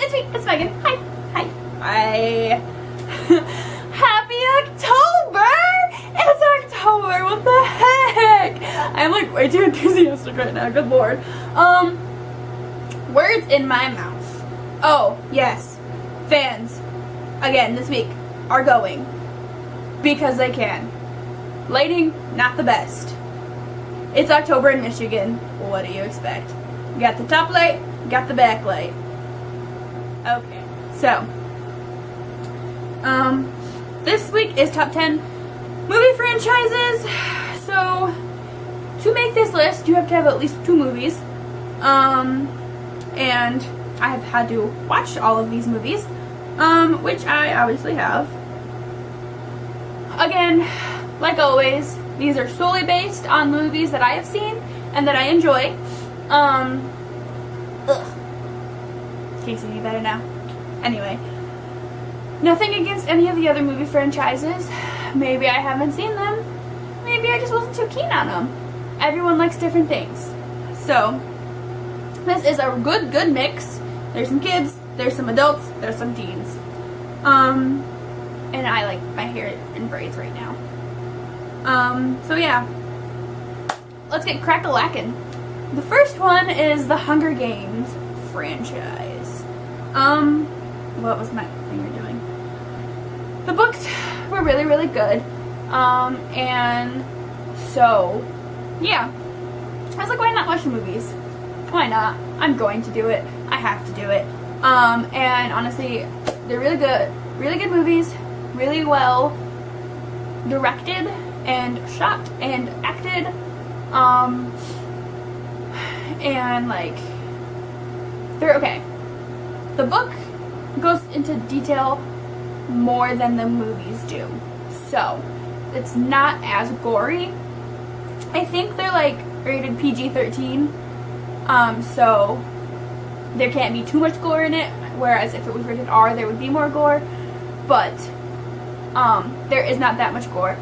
it's me, it's Megan. Hi. Hi. Hi. Happy October! It's October, what the heck? I'm like way too enthusiastic right now, good lord. Words in my mouth. Oh, yes. Fans, again, this week, are going. Because they can. Lighting, not the best. It's October in Michigan. What do you expect? You got the top light, you got the back light. Okay, so this week is top 10 movie franchises. So to make this list, you have to have at least 2 movies. And I have had to watch all of these movies, which I obviously have. Again, like always, these are solely based on movies that I have seen and that I enjoy. Can you see me better now? Anyway, nothing against any of the other movie franchises. Maybe I haven't seen them. Maybe I just wasn't too keen on them. Everyone likes different things. So, this is a good mix. There's some kids, there's some adults, there's some teens. And I like my hair in braids right now. So yeah. Let's get crack-a-lackin'. The first one is the Hunger Games franchise. What was my finger doing? The books were really good. And so, yeah. I was like, why not watch the movies? Why not? I'm going to do it. I have to do it. And honestly, they're really good movies, really well directed and shot and acted. And like, they're okay. The book goes into detail more than the movies do. So, it's not as gory. I think they're like rated PG-13. So there can't be too much gore in it, whereas if it was rated R, there would be more gore. But there is not that much gore.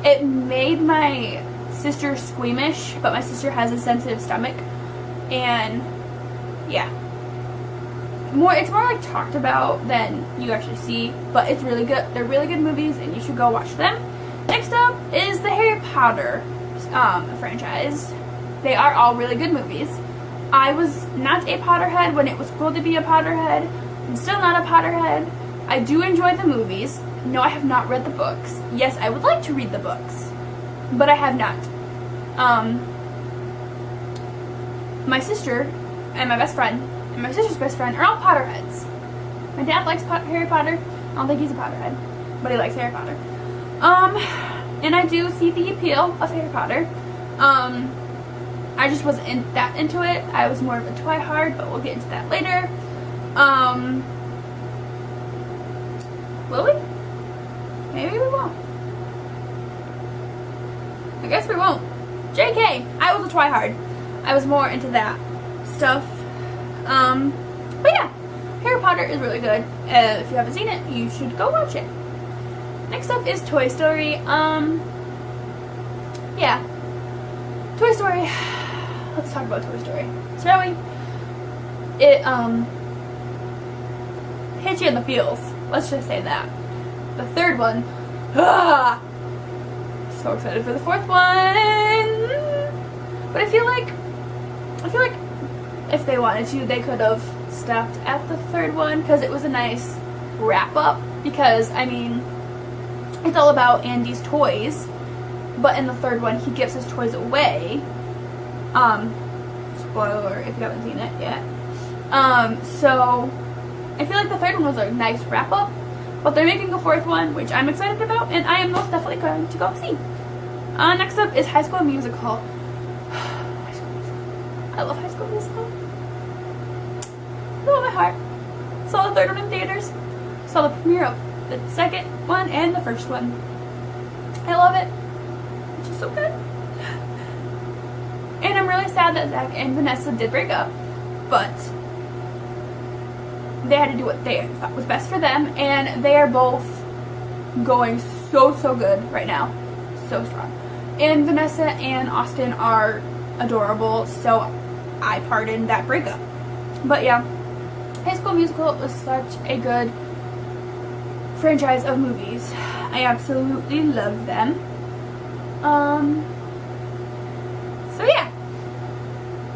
It made my sister squeamish, but my sister has a sensitive stomach, and yeah, it's more like talked about than you actually see, but it's really good. They're really good movies, and you should go watch them. Next up is the Harry Potter franchise. They are all really good movies. I was not a Potterhead when it was cool to be a Potterhead. I'm still not a Potterhead. I do enjoy the movies. No, I have not read the books. Yes, I would like to read the books, but I have not. My sister and my best friend and my sister's best friend are all Potterheads. My dad likes Harry Potter. I don't think he's a Potterhead, but he likes Harry Potter. And I do see the appeal of Harry Potter. I just wasn't that into it. I was more of a Twihard, but we'll get into that later. Will we? Maybe we won't. I guess we won't. JK! I was a Twihard. I was more into that stuff. But yeah, Harry Potter is really good. If you haven't seen it, you should go watch it. Next up is Toy Story. Yeah. Toy Story. Let's talk about Toy Story, shall we? It, hits you in the feels. Let's just say that. The third one, so excited for the fourth one. But I feel like if they wanted to, they could have stopped at the third one, because it was a nice wrap up. Because, I mean, it's all about Andy's toys, but in the third one, he gives his toys away. Spoiler if you haven't seen it yet. So I feel like the third one was a nice wrap up, but they're making a fourth one, which I'm excited about, and I am most definitely going to go see. Next up is High School Musical. High School Musical. I love High School Musical. With all my heart. Saw the third one in theaters. Saw the premiere of the second one and the first one. I love it. It's just so good. And I'm really sad that Zach and Vanessa did break up, but they had to do what they thought was best for them, and they are both going so good right now. So strong. And Vanessa and Austin are adorable, so I pardoned that breakup. But yeah, High School Musical was such a good franchise of movies. I absolutely love them. So yeah,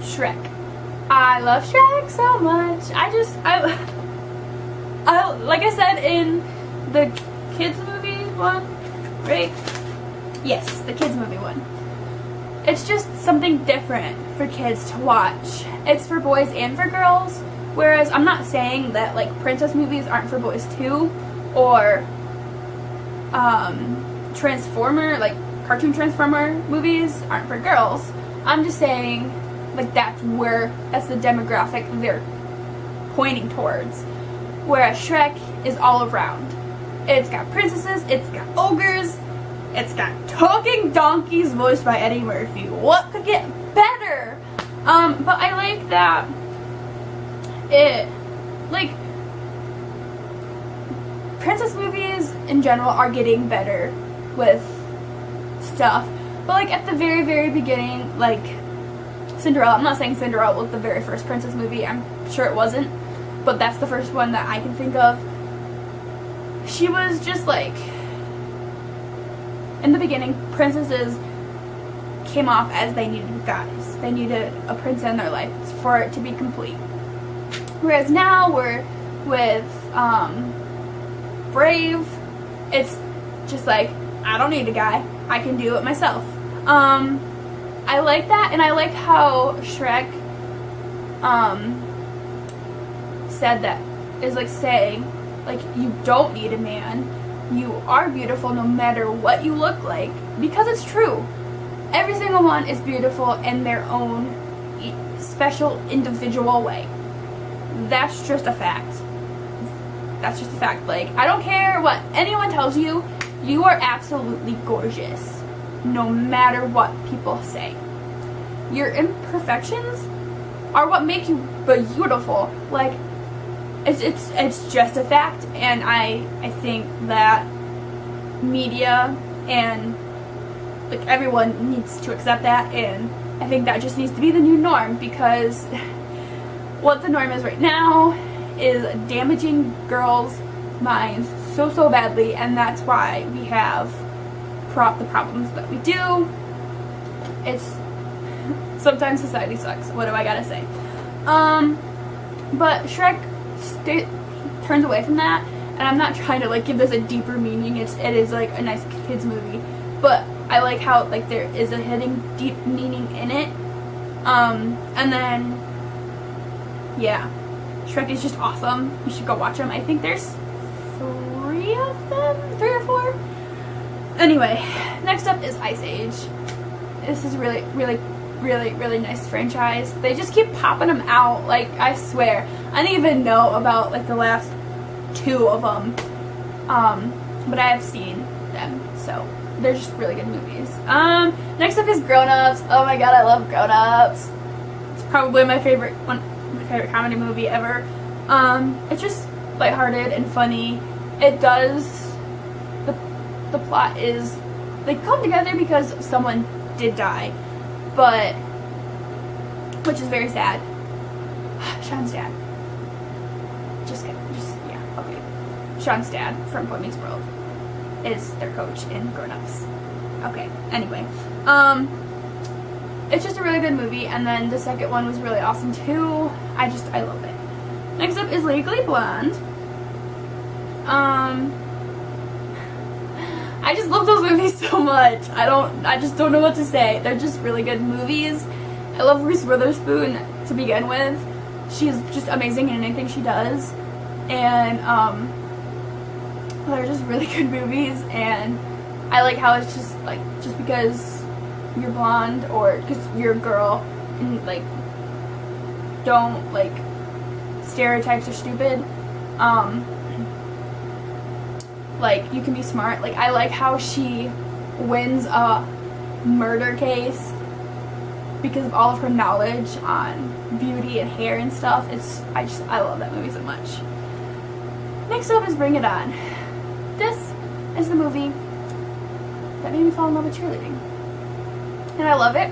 Shrek. I love Shrek so much. I like I said in the kids movie one, right? Yes, the kids movie one. It's just something different for kids to watch. It's for boys and for girls. Whereas I'm not saying that like princess movies aren't for boys too, or Transformer, like cartoon Transformer movies aren't for girls. I'm just saying like that's the demographic they're pointing towards. Whereas Shrek is all around. It's got princesses, it's got ogres, it's got talking donkeys voiced by Eddie Murphy. What could get better? But I like that princess movies in general are getting better with stuff. But like at the very, very beginning, like Cinderella, I'm not saying Cinderella was the very first princess movie, I'm sure it wasn't, but that's the first one that I can think of. She was just like, in the beginning, princesses came off as they needed guys. They needed a prince in their life for it to be complete. Whereas now we're with Brave, it's just like, I don't need a guy, I can do it myself. I like that, and I like how Shrek said that, is like saying, like, you don't need a man, you are beautiful no matter what you look like, because it's true. Every single one is beautiful in their own special individual way. That's just a fact. That's just a fact. Like, I don't care what anyone tells you, you are absolutely gorgeous, no matter what people say. Your imperfections are what make you beautiful. Like, it's just a fact, and I think that media and like everyone needs to accept that, and I think that just needs to be the new norm, because what the norm is right now is damaging girls' minds so badly, and that's why we have the problems that we do. It's sometimes society sucks. What do I gotta say? But Shrek turns away from that, and I'm not trying to like give this a deeper meaning. It is like a nice kids movie, but I like how like there is a hidden deep meaning in it. And then yeah, Shrek is just awesome. You should go watch them. I think there's 3 of them, 3 or 4. Anyway, next up is Ice Age. This is really nice franchise. They just keep popping them out. Like, I swear, I didn't even know about like the last 2 of them, but I have seen them, so they're just really good movies. Next up is Grown Ups. Oh my god, I love Grown Ups. It's probably my favorite comedy movie ever. It's just lighthearted and funny. It does, the plot is, they come together because someone did die, but, which is very sad. Sean's dad. Yeah, okay. Sean's dad from Boy Meets World is their coach in Grown Ups. Okay, anyway. It's just a really good movie, and then the second one was really awesome too. I love it. Next up is Legally Blonde. I just love those movies so much. I just don't know what to say. They're just really good movies. I love Reese Witherspoon to begin with. She's just amazing in anything she does. And they're just really good movies, and I like how it's just like, just because you're blonde or because you're a girl, and like, don't like, stereotypes are stupid. Like, you can be smart. Like, I like how she wins a murder case because of all of her knowledge on beauty and hair and stuff. I love that movie so much. Next up is Bring It On. This is the movie that made me fall in love with cheerleading. And I love it.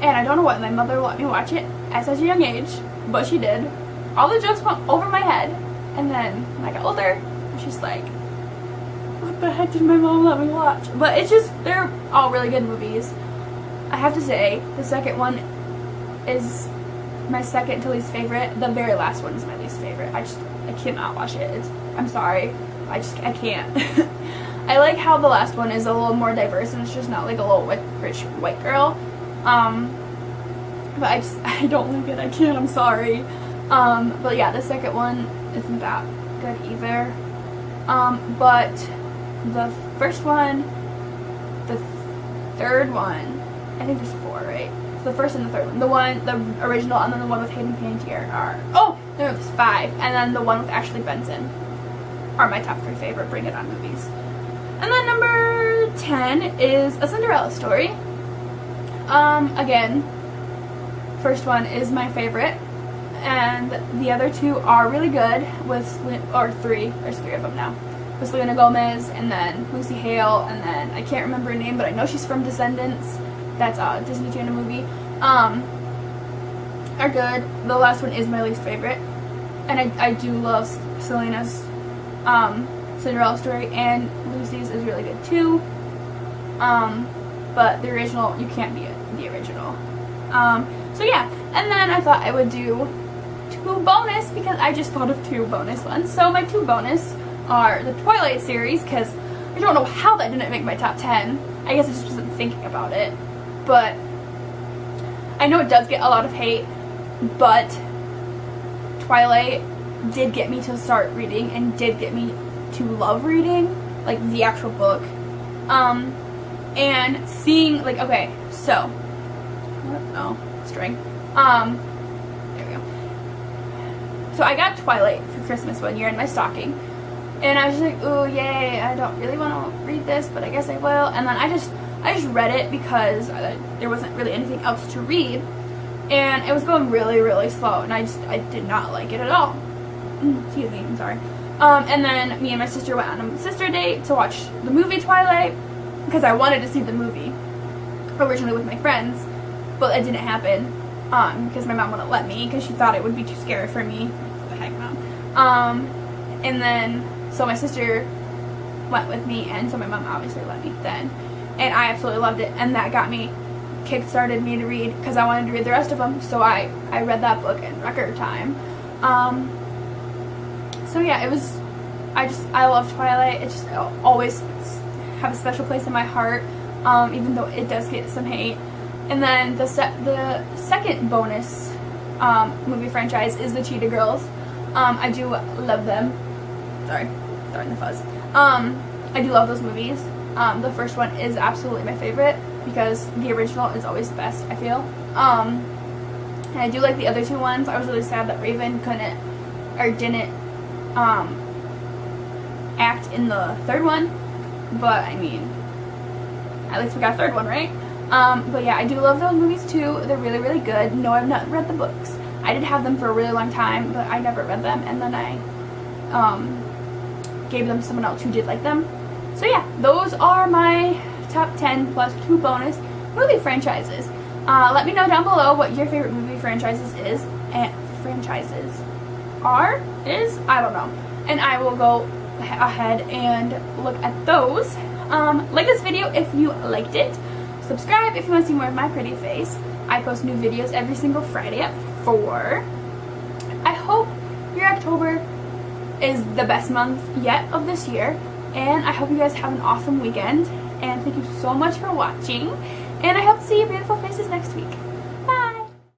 And I don't know why my mother let me watch it at such a young age, but she did. all the jokes went over my head. And then when I got older, I was just like, what the heck did my mom let me watch? But it's just, they're all really good movies. I have to say, the second one is my second to least favorite. The very last one is my least favorite. I cannot watch it. I'm sorry. I can't. I like how the last one is a little more diverse and it's just not like a little rich white girl. But I don't like it. I can't. I'm sorry. But yeah, the second one isn't that good either. But the first one, the third one, I think there's 4, right? So the first and the third one. The original, and then the one with Hayden Panettiere are, oh, no, there's 5. And then the one with Ashley Benson are my top 3 favorite Bring It On movies. And then number 10 is A Cinderella Story. Again, first one is my favorite, and the other 2 are really good with, or 3, there's 3 of them now, with Selena Gomez, and then Lucy Hale, and then I can't remember her name, but I know she's from Descendants. That's a Disney Channel movie. Are good. The last one is my least favorite, and I do love Selena's Cinderella Story, and Lucy's is really good too. But the original, you can't beat the original. So yeah, and then I thought I would do 2 bonus, because I just thought of 2 bonus ones. So my 2 bonus are the Twilight series, because I don't know how that didn't make my top 10. I guess I just wasn't thinking about it. But I know it does get a lot of hate, but Twilight did get me to start reading and did get me to love reading, like the actual book. And seeing, like, okay, so, oh, string. There we go. So I got Twilight for Christmas one year in my stocking, and I was just like, ooh, yay, I don't really want to read this, but I guess I will. And then I just read it because there wasn't really anything else to read, and it was going really, really slow, and I did not like it at all. Excuse me, I'm sorry. And then me and my sister went on a sister date to watch the movie Twilight, because I wanted to see the movie originally with my friends, but it didn't happen, because my mom wouldn't let me, because she thought it would be too scary for me. What the heck, Mom? And then, so my sister went with me, and so my mom obviously let me then, and I absolutely loved it, and that got me, kick-started me to read, because I wanted to read the rest of them, so I read that book in record time. So yeah, it was, I love Twilight. It just always have a special place in my heart, even though it does get some hate. And then the second bonus movie franchise is the Cheetah Girls. I do love them. Sorry, starting the fuzz. I do love those movies. The first one is absolutely my favorite, because the original is always the best, I feel. And I do like the other 2 ones. I was really sad that Raven didn't act in the third one, but I mean, at least we got a third one, right? But yeah, I do love those movies too. They're really, really good. No, I've not read the books. I did have them for a really long time, but I never read them, and then I gave them to someone else who did like them. So yeah, those are my top 10 plus 2 bonus movie franchises. Let me know down below what your favorite movie franchises I don't know, and I will go ahead and look at those. Like this video if you liked it. Subscribe if you want to see more of my pretty face. I post new videos every single Friday at 4. I hope your October is the best month yet of this year, and I hope you guys have an awesome weekend, and thank you so much for watching, and I hope to see your beautiful faces next week.